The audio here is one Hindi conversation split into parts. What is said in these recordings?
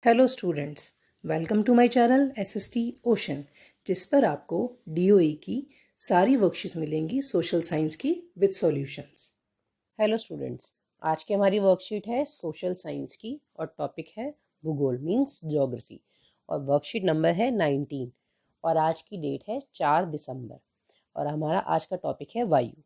Hello students, welcome to my channel SST Ocean, जिस पर आपको डीओई की सारी वर्कशीट्स मिलेंगी सोशल साइंस की विद सॉल्यूशंस। हेलो स्टूडेंट्स, आज की हमारी वर्कशीट है सोशल साइंस की और टॉपिक है भूगोल मींस ज्योग्राफी और वर्कशीट नंबर है 19 और आज की डेट है 4 दिसंबर और हमारा आज का टॉपिक है वायु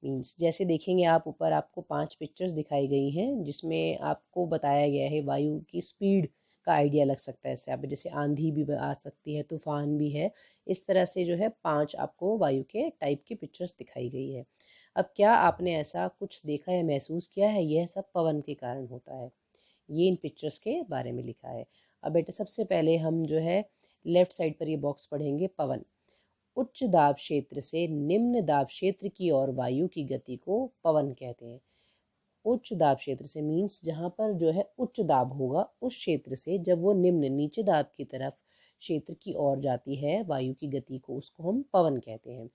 मींस। जैसे देखेंगे आप ऊपर आपको 5 पिक्चर्स दिखाई गई हैं जिसमें आपको बताया गया है वायु की स्पीड का आइडिया लग सकता है इससे। आप जैसे आंधी भी आ सकती है, तूफान भी है, इस तरह से जो है 5 आपको वायु के टाइप की पिक्चर्स दिखाई गई है। अब क्या आपने ऐसा कुछ देखा या महसूस किया है? यह सब पवन के कारण होता है, ये इन पिक्चर्स के बारे में लिखा है। अब बेटे सबसे पहले हम जो है लेफ्ट साइड पर ये बॉक्स पढ़ेंगे। पवन उच्च दाब क्षेत्र से निम्न दाब क्षेत्र की ओर वायु की गति को पवन कहते हैं। उच्च दाब क्षेत्र से मीन्स जहाँ पर जो है उच्च दाब होगा, उस क्षेत्र से जब वो निम्न नीचे दाब की तरफ क्षेत्र की ओर जाती है वायु की गति को, उसको हम पवन कहते हैं।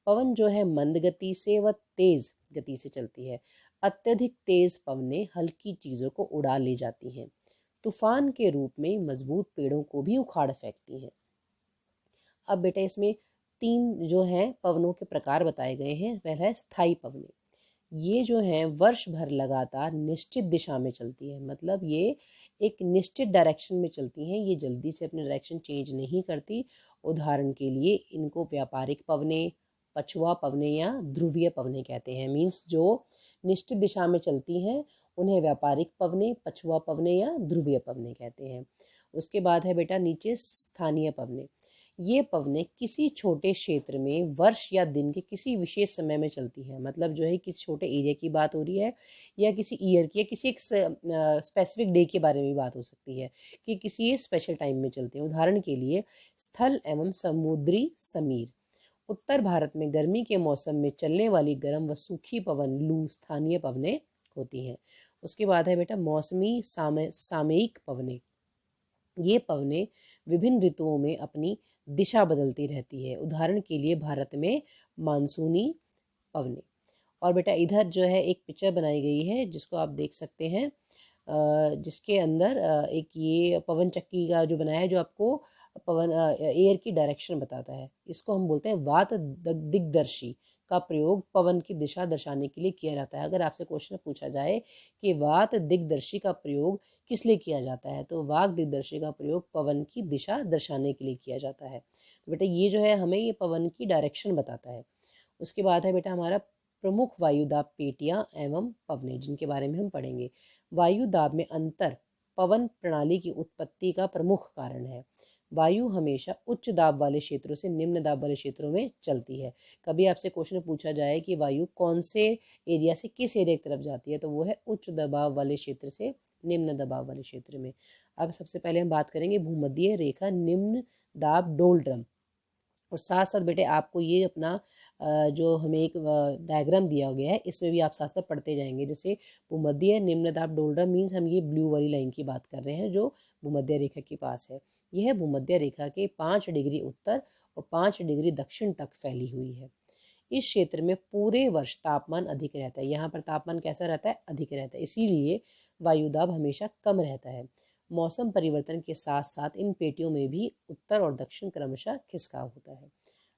पवन जो है मंद गति से व तेज गति से चलती है। अत्यधिक तेज पवनें हल्की चीज़ों को उड़ा ले जाती हैं। तूफान के रूप में मजबूत पेड़ों को भी उखाड़ फेंकती हैं। अब बेटा इसमें 3 जो हैं पवनों के प्रकार बताए गए हैं। पहला है स्थायी पवनें। ये जो हैं वर्ष भर लगातार निश्चित दिशा में चलती है, मतलब ये एक निश्चित डायरेक्शन में चलती हैं, ये जल्दी से अपने डायरेक्शन चेंज नहीं करती। उदाहरण के लिए इनको व्यापारिक पवनें, पछुआ पवनें या ध्रुवीय पवनें कहते हैं। मीन्स जो निश्चित दिशा में चलती हैं उन्हें व्यापारिक पवनें, पछुआ पवनें या ध्रुवीय पवनें कहते हैं। उसके बाद है बेटा नीचे स्थानीय पवनें। ये पवनें किसी छोटे क्षेत्र में वर्ष या दिन के किसी विशेष समय में चलती हैं, मतलब जो है किसी छोटे एरिया की बात हो रही है या किसी ईयर की या किसी एक स्पेसिफिक डे के बारे में भी बात हो सकती है कि किसी स्पेशल टाइम में चलते हैं। उदाहरण के लिए स्थल एवं समुद्री समीर। उत्तर भारत में गर्मी के मौसम में चलने वाली गर्म व सूखी पवन लू स्थानीय पवनें होती हैं। उसके बाद है बेटा मौसमी सामयिक पवनें। ये पवनें विभिन्न ऋतुओं में अपनी दिशा बदलती रहती है। उदाहरण के लिए भारत में मानसूनी पवनें। और बेटा इधर जो है एक पिक्चर बनाई गई है जिसको आप देख सकते हैं, जिसके अंदर एक ये पवन चक्की का जो बनाया है जो आपको पवन एयर की डायरेक्शन बताता है। इसको हम बोलते हैं वात दिग्दर्शी का प्रयोग पवन की दिशा दर्शाने के लिए किया जाता है। अगर आपसे क्वेश्चन पूछा जाए कि वात दिग्दर्शी का प्रयोग किस लिए किया जाता है, तो वाक दिग्दर्शी का प्रयोग पवन की दिशा दर्शाने के लिए किया जाता है। तो बेटा ये जो है हमें ये पवन की डायरेक्शन बताता है। उसके बाद है बेटा हमारा प्रमुख वायुदाब पेटियां एवं पवनें, जिनके बारे में हम पढ़ेंगे। वायुदाब में अंतर पवन प्रणाली की उत्पत्ति का प्रमुख कारण है। वायु हमेशा उच्च दाब वाले क्षेत्रों से निम्न दाब वाले क्षेत्रों में चलती है। कभी आपसे क्वेश्चन पूछा जाए कि वायु कौन से एरिया से किस एरिया की तरफ जाती है, तो वो है उच्च दबाव वाले क्षेत्र से निम्न दबाव वाले क्षेत्र में। अब सबसे पहले हम बात करेंगे भूमध्य रेखा निम्न दाब डोलड्रम। और साथ साथ बेटे आपको ये अपना जो हमें एक डायग्राम दिया गया है इसमें भी आप साथ साथ पढ़ते जाएंगे। जैसे भूमध्य निम्न दाब डोलड्रम मीन्स हम ये ब्लू वाली लाइन की बात कर रहे हैं जो भूमध्य रेखा के पास है। यह भूमध्य रेखा के 5 डिग्री उत्तर और 5 डिग्री दक्षिण तक फैली हुई है। इस क्षेत्र में पूरे वर्ष तापमान अधिक रहता है। यहाँ पर तापमान कैसा रहता है? अधिक रहता है, इसीलिए वायुदाब हमेशा कम रहता है। मौसम परिवर्तन के साथ साथ इन पेटियों में भी उत्तर और दक्षिण क्रमशः खिसकाव होता है।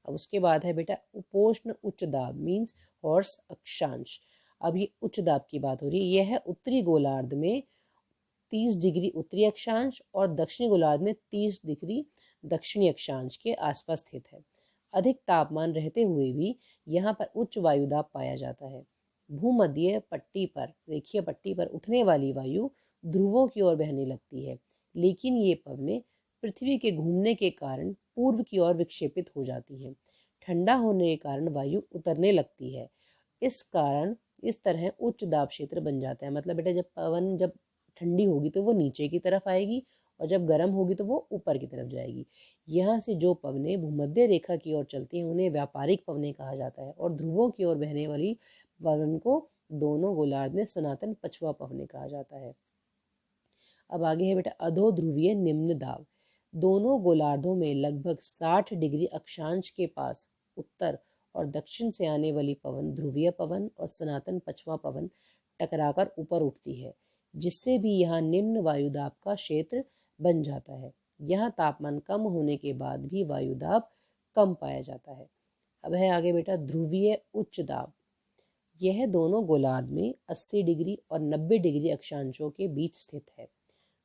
अब उसके बाद है बेटा उपोष्ण उच्च दाब मीन्स हॉर्स अक्षांश। अब ये उच्च दाब की बात हो रही है। यह है उत्तरी गोलार्ध में 30 डिग्री उत्तरी अक्षांश और दक्षिणी गोलार्ध में 30 डिग्री दक्षिणी अक्षांश के आसपास स्थित है। अधिक तापमान रहते हुए भी यहाँ पर उच्च वायुदाब पाया जाता है। भूमध्य पट्टी पर रेखीय पट्टी पर उठने वाली वायु ध्रुवों की ओर बहने लगती है, लेकिन ये पवनें पृथ्वी के घूमने के कारण पूर्व की ओर विक्षेपित हो जाती हैं। ठंडा होने के कारण वायु उतरने लगती है। इस कारण इस तरह उच्च दाब क्षेत्र बन जाता है। मतलब बेटा जब ठंडी होगी तो वो नीचे की तरफ आएगी और जब गर्म होगी तो वो ऊपर की तरफ जाएगी। यहाँ से जो पवनें भूमध्य रेखा की ओर चलती हैं उन्हें व्यापारिक पवनें कहा जाता है और ध्रुवों की ओर बहने वाली पवन को दोनों गोलार्ध में सनातन पछुआ पवनें कहा जाता है। अब आगे है बेटा अधो ध्रुवीय निम्न दाब। दोनों गोलार्धों में लगभग 60 डिग्री अक्षांश के पास उत्तर और दक्षिण से आने वाली पवन ध्रुवीय पवन और सनातन पछुआ पवन टकराकर ऊपर उठती है, जिससे भी यहाँ निम्न वायुदाब का क्षेत्र बन जाता है। यहाँ तापमान कम होने के बाद भी वायुदाब कम पाया जाता है। अब है आगे बेटा ध्रुवीय उच्च दाब। यह दोनों गोलार्ध में 80 डिग्री और 90 डिग्री अक्षांशों के बीच स्थित है।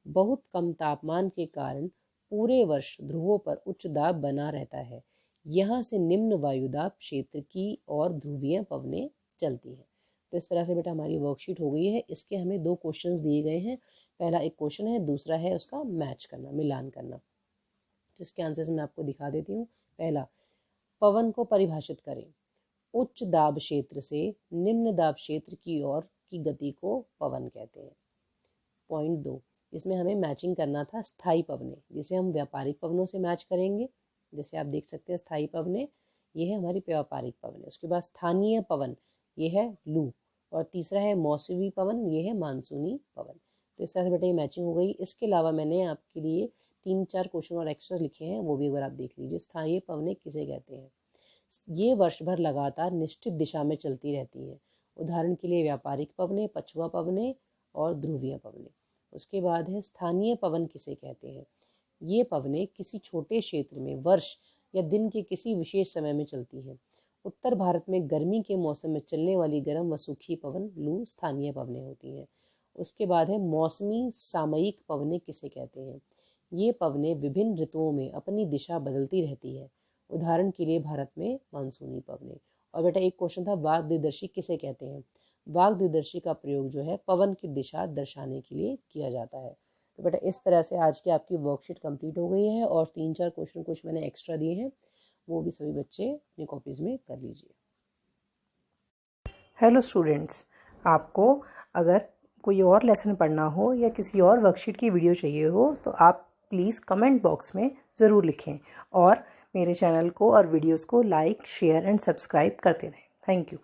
बहुत कम तापमान के कारण पूरे वर्ष ध्रुवों पर उच्च दाब बना रहता है। यहाँ से निम्न वायुदाब क्षेत्र की और ध्रुवीय पवनें चलती हैं। तो इस तरह से बेटा हमारी वर्कशीट हो गई है। इसके हमें 2 क्वेश्चंस दिए गए हैं। पहला एक क्वेश्चन है, दूसरा है उसका मैच करना, मिलान करना। तो इसके आंसर मैं आपको दिखा देती हूँ। पहला, पवन को परिभाषित करें। उच्च दाब क्षेत्र से निम्न दाब क्षेत्र की ओर की गति को पवन कहते हैं। पॉइंट 2, इसमें हमें मैचिंग करना था स्थायी पवनें, जिसे हम व्यापारिक पवनों से मैच करेंगे। जैसे आप देख सकते हैं स्थायी पवनें, ये है हमारी व्यापारिक पवनें। उसके बाद स्थानीय पवन, ये है लू। और तीसरा है मौसमी पवन, ये है मानसूनी पवन। तो इस तरह से बेटा ये मैचिंग हो गई। इसके अलावा मैंने आपके लिए 3-4 क्वेश्चन और एक्स्ट्रा लिखे हैं, वो भी एक बार आप देख लीजिए। स्थानीय पवनें किसे कहते हैं? ये वर्ष भर लगातार निश्चित दिशा में चलती रहती हैं। उदाहरण के लिए व्यापारिक पवनें, पछुआ पवनें और ध्रुवीय पवनें। उसके बाद है स्थानीय पवन किसे कहते हैं? ये पवनें किसी छोटे क्षेत्र में वर्ष या दिन के किसी विशेष समय में चलती हैं। उत्तर भारत में गर्मी के मौसम में चलने वाली गर्म व सूखी पवन लू स्थानीय पवनें होती हैं। उसके बाद है मौसमी सामयिक पवनें किसे कहते हैं? ये पवनें विभिन्न ऋतुओं में अपनी दिशा बदलती रहती है। उदाहरण के लिए भारत में मानसूनी पवनें। और बेटा एक क्वेश्चन था, वाग दिदर्शी किसे कहते हैं? वाग दिदर्शी का प्रयोग जो है पवन की दिशा दर्शाने के लिए किया जाता है। तो बेटा इस तरह से आज की आपकी वर्कशीट कंप्लीट हो गई है। और 3-4 क्वेश्चन कुछ मैंने एक्स्ट्रा दिए हैं, वो भी सभी बच्चे अपनी कॉपीज़ में कर लीजिए। हेलो स्टूडेंट्स, आपको अगर कोई और लेसन पढ़ना हो या किसी और वर्कशीट की वीडियो चाहिए हो तो आप प्लीज़ कमेंट बॉक्स में ज़रूर लिखें और मेरे चैनल को और वीडियोस को लाइक, शेयर एंड सब्सक्राइब करते रहें। Thank you.